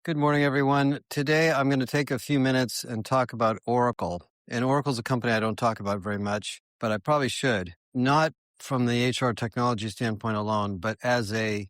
Good morning, everyone. Today, I'm going to take a few minutes and talk about Oracle. And Oracle's a company I don't talk about very much, but I probably should. Not from the HR technology standpoint alone, but as a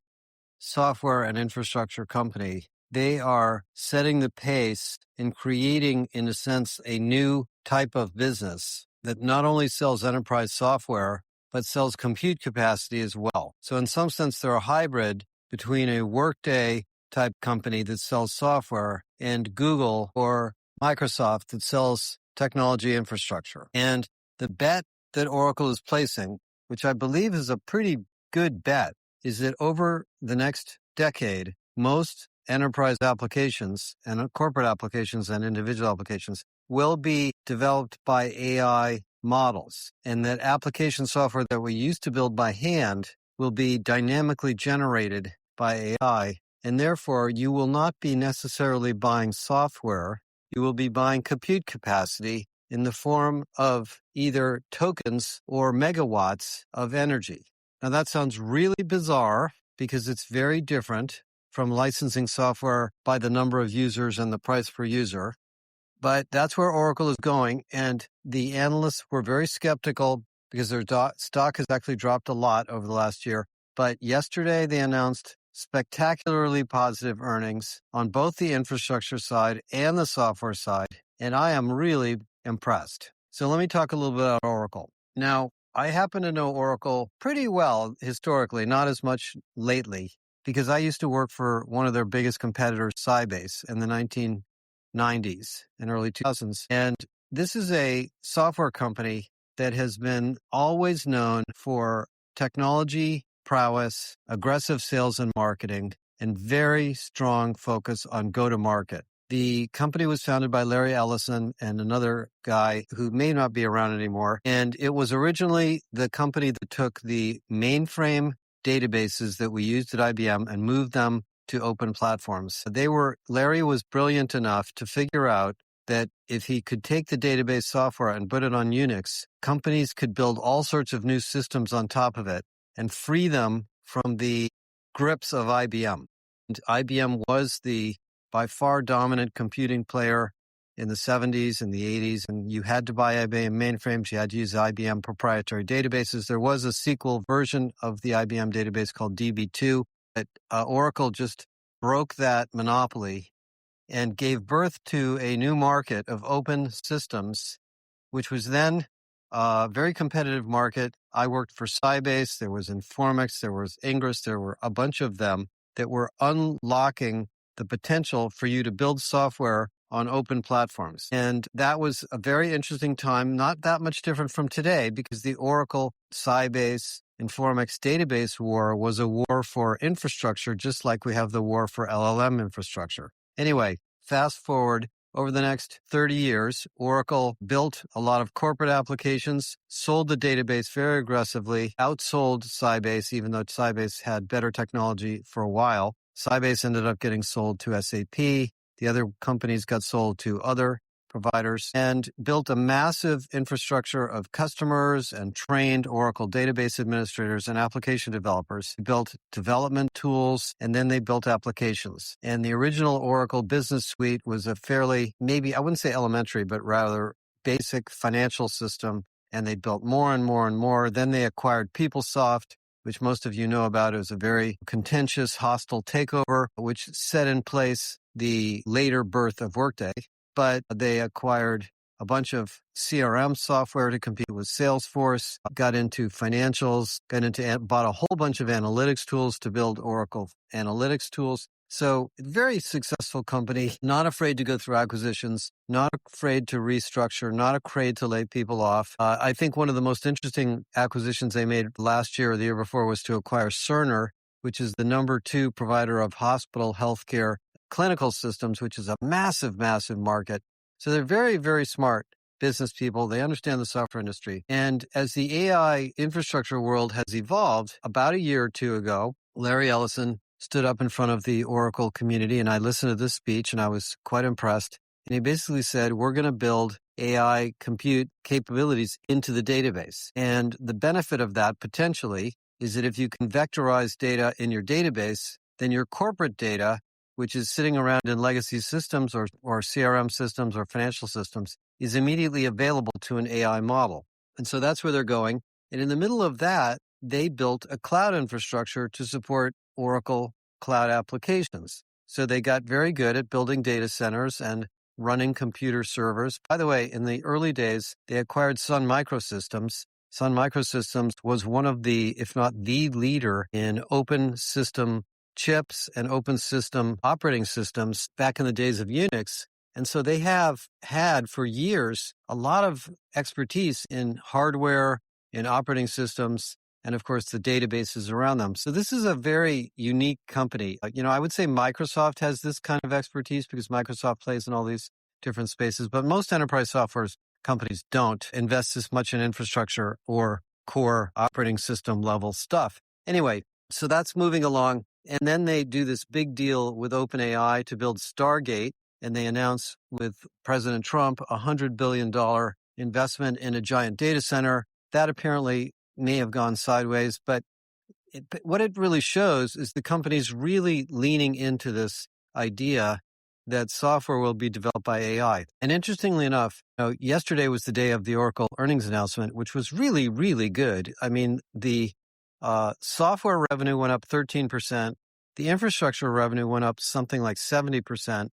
software and infrastructure company. They are setting the pace in creating, in a sense, a new type of business that not only sells enterprise software, but sells compute capacity as well. So in some sense, they're a hybrid between a Workday type company that sells software and Google or Microsoft that sells technology infrastructure. And the bet that Oracle is placing, which I believe is a pretty good bet, is that over the next decade, most enterprise applications and corporate applications and individual applications will be developed by AI models, and that application software that we used to build by hand will be dynamically generated by AI. And therefore, you will not be necessarily buying software. You will be buying compute capacity in the form of either tokens or megawatts of energy. Now, that sounds really bizarre because it's very different from licensing software by the number of users and the price per user. But that's where Oracle is going. And the analysts were very skeptical because their stock has actually dropped a lot over the last year. But yesterday, they announced spectacularly positive earnings on both the infrastructure side and the software side. And I am really impressed. So let me talk a little bit about Oracle. Now, I happen to know Oracle pretty well historically, not as much lately, because I used to work for one of their biggest competitors, Sybase, in the 1990s and early 2000s. And this is a software company that has been always known for technology prowess, aggressive sales and marketing, and very strong focus on go-to-market. The company was founded by Larry Ellison and another guy who may not be around anymore. And it was originally the company that took the mainframe databases that we used at IBM and moved them to open platforms. Larry was brilliant enough to figure out that if he could take the database software and put it on Unix, companies could build all sorts of new systems on top of it and free them from the grips of IBM. And IBM was the by far dominant computing player in the 70s and the 80s, and you had to buy IBM mainframes. You had to use IBM proprietary databases. There was a SQL version of the IBM database called DB2, but Oracle just broke that monopoly and gave birth to a new market of open systems, which was then a very competitive market. I worked for Sybase, there was Informix, there was Ingress, there were a bunch of them that were unlocking the potential for you to build software on open platforms. And that was a very interesting time, not that much different from today, because the Oracle, Sybase, Informix database war was a war for infrastructure, just like we have the war for LLM infrastructure. Anyway, fast forward. Over the next 30 years, Oracle built a lot of corporate applications, sold the database very aggressively, outsold Sybase, even though Sybase had better technology for a while. Sybase ended up getting sold to SAP. The other companies got sold to other providers and built a massive infrastructure of customers and trained Oracle database administrators and application developers. They built development tools, and then they built applications. And the original Oracle Business Suite was a fairly, maybe, I wouldn't say elementary, but rather basic financial system. And they built more and more and more. Then they acquired PeopleSoft, which most of you know about. It was a very contentious, hostile takeover, which set in place the later birth of Workday. But they acquired a bunch of CRM software to compete with Salesforce, got into financials, bought a whole bunch of analytics tools to build Oracle analytics tools. So very successful company, not afraid to go through acquisitions, not afraid to restructure, not afraid to lay people off. I think one of the most interesting acquisitions they made last year or the year before was to acquire Cerner, which is the number 2 provider of hospital healthcare clinical systems, which is a massive, massive market. So they're very, very smart business people. They understand the software industry. And as the AI infrastructure world has evolved, about a year or two ago, Larry Ellison stood up in front of the Oracle community, and I listened to this speech, and I was quite impressed. And he basically said, we're going to build AI compute capabilities into the database. And the benefit of that potentially is that if you can vectorize data in your database, then your corporate data which is sitting around in legacy systems or CRM systems or financial systems, is immediately available to an AI model. And so that's where they're going. And in the middle of that, they built a cloud infrastructure to support Oracle cloud applications. So they got very good at building data centers and running computer servers. By the way, in the early days, they acquired Sun Microsystems. Sun Microsystems was one of the, if not the leader in open system chips and open system operating systems back in the days of Unix. And so they have had for years a lot of expertise in hardware, in operating systems, and of course the databases around them. So this is a very unique company. I would say Microsoft has this kind of expertise because Microsoft plays in all these different spaces, but most enterprise software companies don't invest as much in infrastructure or core operating system level stuff. Anyway, so that's moving along. And then they do this big deal with OpenAI to build Stargate. And they announce with President Trump a $100 billion investment in a giant data center. That apparently may have gone sideways, but what it really shows is the company's really leaning into this idea that software will be developed by AI. And interestingly enough, yesterday was the day of the Oracle earnings announcement, which was really, really good. I mean, the software revenue went up 13%. The infrastructure revenue went up something like 70%.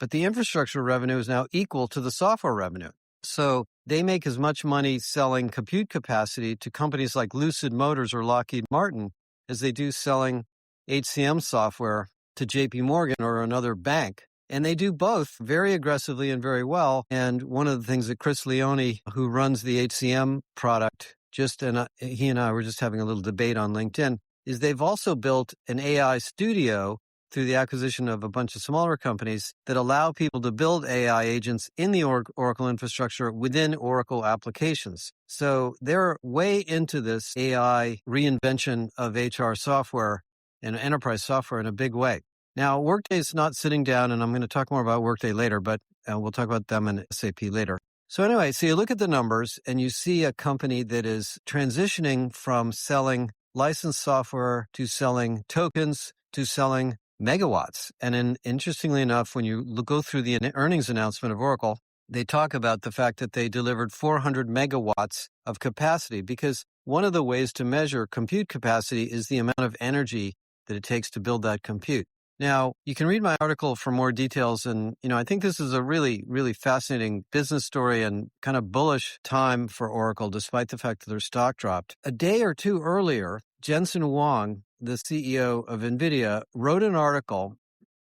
But the infrastructure revenue is now equal to the software revenue. So they make as much money selling compute capacity to companies like Lucid Motors or Lockheed Martin as they do selling HCM software to JP Morgan or another bank. And they do both very aggressively and very well. And one of the things that Chris Leone, who runs the HCM product, he and I were just having a little debate on LinkedIn, is they've also built an AI studio through the acquisition of a bunch of smaller companies that allow people to build AI agents in the Oracle infrastructure within Oracle applications. So they're way into this AI reinvention of HR software and enterprise software in a big way. Now, Workday's not sitting down, and I'm going to talk more about Workday later, but we'll talk about them and SAP later. So anyway, so you look at the numbers and you see a company that is transitioning from selling licensed software to selling tokens to selling megawatts. And interestingly enough, when you go through the earnings announcement of Oracle, they talk about the fact that they delivered 400 megawatts of capacity, because one of the ways to measure compute capacity is the amount of energy that it takes to build that compute. Now, you can read my article for more details. And, I think this is a really, really fascinating business story and kind of bullish time for Oracle, despite the fact that their stock dropped. A day or two earlier, Jensen Huang, the CEO of NVIDIA, wrote an article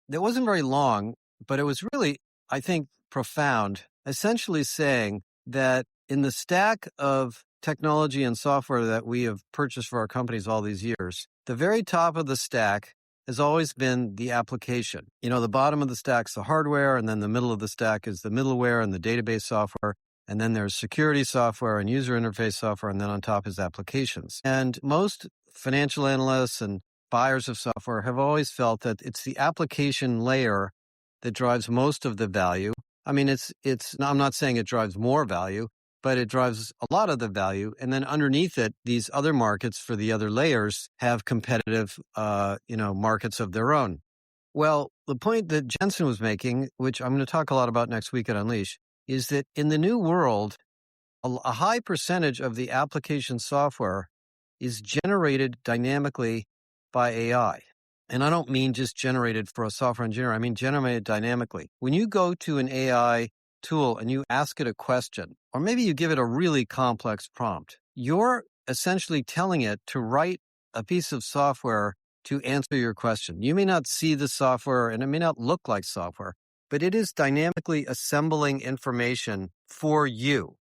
that wasn't very long, but it was really, I think, profound, essentially saying that in the stack of technology and software that we have purchased for our companies all these years, the very top of the stack has always been the application. The bottom of the stack's the hardware, and then the middle of the stack is the middleware and the database software. And then there's security software and user interface software, and then on top is applications. And most financial analysts and buyers of software have always felt that it's the application layer that drives most of the value. I mean, I'm not saying it drives more value, but it drives a lot of the value. And then underneath it, these other markets for the other layers have competitive, markets of their own. Well, the point that Jensen was making, which I'm going to talk a lot about next week at Unleash, is that in the new world, a high percentage of the application software is generated dynamically by AI. And I don't mean just generated for a software engineer. I mean generated dynamically. When you go to an AI tool and you ask it a question, or maybe you give it a really complex prompt, you're essentially telling it to write a piece of software to answer your question. You may not see the software and it may not look like software, but it is dynamically assembling information for you.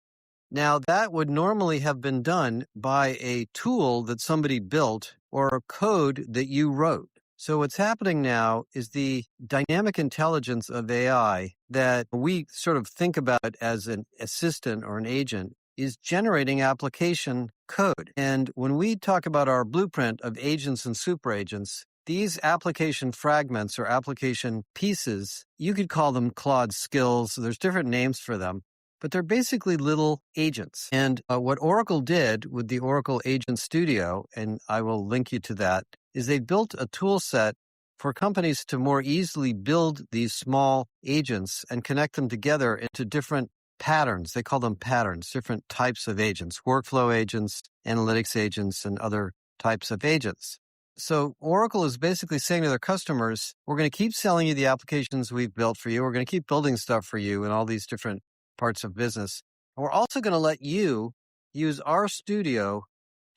Now, that would normally have been done by a tool that somebody built or a code that you wrote. So what's happening now is the dynamic intelligence of AI that we sort of think about as an assistant or an agent is generating application code. And when we talk about our blueprint of agents and super agents, these application fragments or application pieces, you could call them Claude skills. There's different names for them, but they're basically little agents. And what Oracle did with the Oracle Agent Studio, and I will link you to that, is they built a tool set for companies to more easily build these small agents and connect them together into different patterns. They call them patterns, different types of agents, workflow agents, analytics agents, and other types of agents. So Oracle is basically saying to their customers, we're going to keep selling you the applications we've built for you. We're going to keep building stuff for you in all these different parts of business. And we're also going to let you use our studio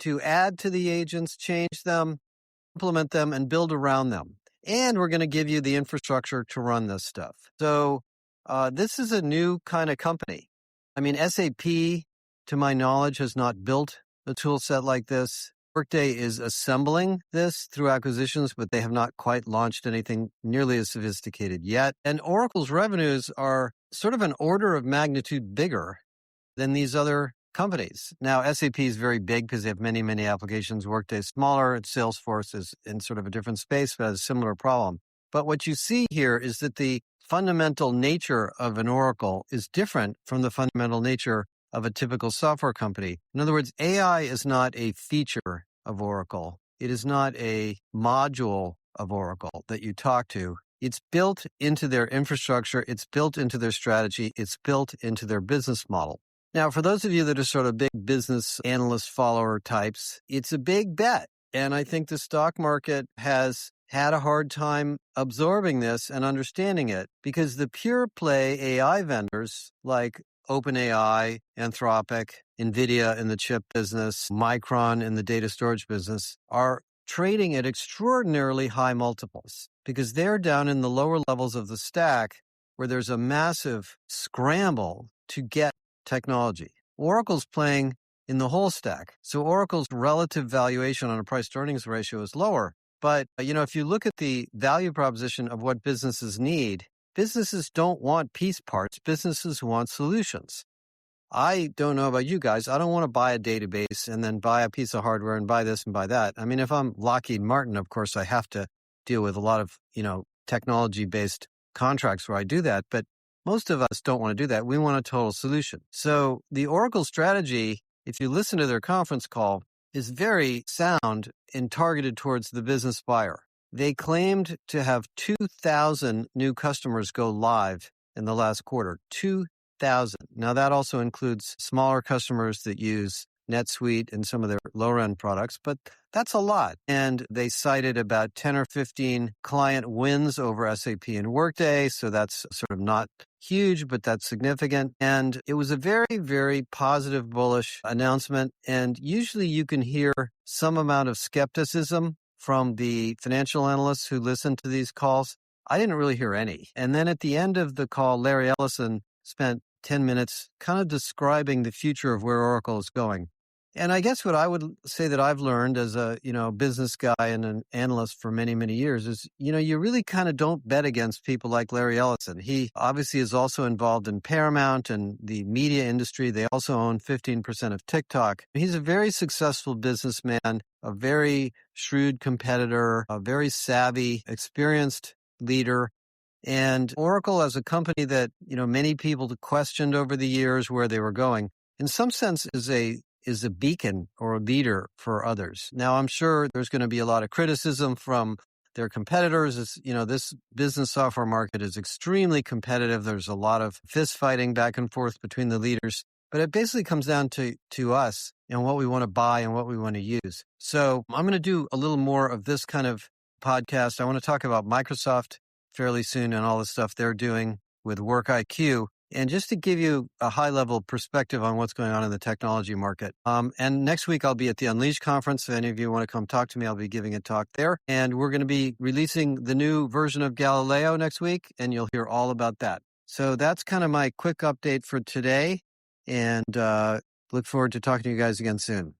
to add to the agents, change them, implement them, and build around them. And we're going to give you the infrastructure to run this stuff. So this is a new kind of company. I mean, SAP, to my knowledge, has not built a tool set like this. Workday is assembling this through acquisitions, but they have not quite launched anything nearly as sophisticated yet. And Oracle's revenues are sort of an order of magnitude bigger than these other companies. Now, SAP is very big because they have many, many applications. Workday is smaller. Salesforce is in sort of a different space, but has a similar problem. But what you see here is that the fundamental nature of an Oracle is different from the fundamental nature of a typical software company. In other words, AI is not a feature of Oracle. It is not a module of Oracle that you talk to. It's built into their infrastructure. It's built into their strategy. It's built into their business model. Now, for those of you that are sort of big business analyst follower types, it's a big bet. And I think the stock market has had a hard time absorbing this and understanding it because the pure play AI vendors like OpenAI, Anthropic, NVIDIA in the chip business, Micron in the data storage business are trading at extraordinarily high multiples because they're down in the lower levels of the stack where there's a massive scramble to get technology. Oracle's playing in the whole stack. So Oracle's relative valuation on a price to earnings ratio is lower. But, if you look at the value proposition of what businesses need, businesses don't want piece parts. Businesses want solutions. I don't know about you guys. I don't want to buy a database and then buy a piece of hardware and buy this and buy that. I mean, if I'm Lockheed Martin, of course, I have to deal with a lot of, technology-based contracts where I do that. But most of us don't want to do that. We want a total solution. So the Oracle strategy, if you listen to their conference call, is very sound and targeted towards the business buyer. They claimed to have 2,000 new customers go live in the last quarter. 2,000. Now, that also includes smaller customers that use NetSuite and some of their lower-end products, but that's a lot. And they cited about 10 or 15 client wins over SAP and Workday, so that's sort of not huge, but that's significant. And it was a very, very positive, bullish announcement. And usually you can hear some amount of skepticism from the financial analysts who listen to these calls. I didn't really hear any. And then at the end of the call, Larry Ellison spent 10 minutes kind of describing the future of where Oracle is going. And I guess what I would say that I've learned as a, business guy and an analyst for many, many years is, you really kind of don't bet against people like Larry Ellison. He obviously is also involved in Paramount and the media industry. They also own 15% of TikTok. He's a very successful businessman, a very shrewd competitor, a very savvy, experienced leader. And Oracle as a company that, many people questioned over the years where they were going, in some sense is a beacon or a leader for others. Now, I'm sure there's going to be a lot of criticism from their competitors. This business software market is extremely competitive. There's a lot of fist fighting back and forth between the leaders. But it basically comes down to us and what we want to buy and what we want to use. So I'm going to do a little more of this kind of podcast. I want to talk about Microsoft fairly soon and all the stuff they're doing with WorkIQ. And just to give you a high-level perspective on what's going on in the technology market. And next week, I'll be at the Unleash conference. If any of you want to come talk to me, I'll be giving a talk there. And we're going to be releasing the new version of Galileo next week, and you'll hear all about that. So that's kind of my quick update for today. And look forward to talking to you guys again soon.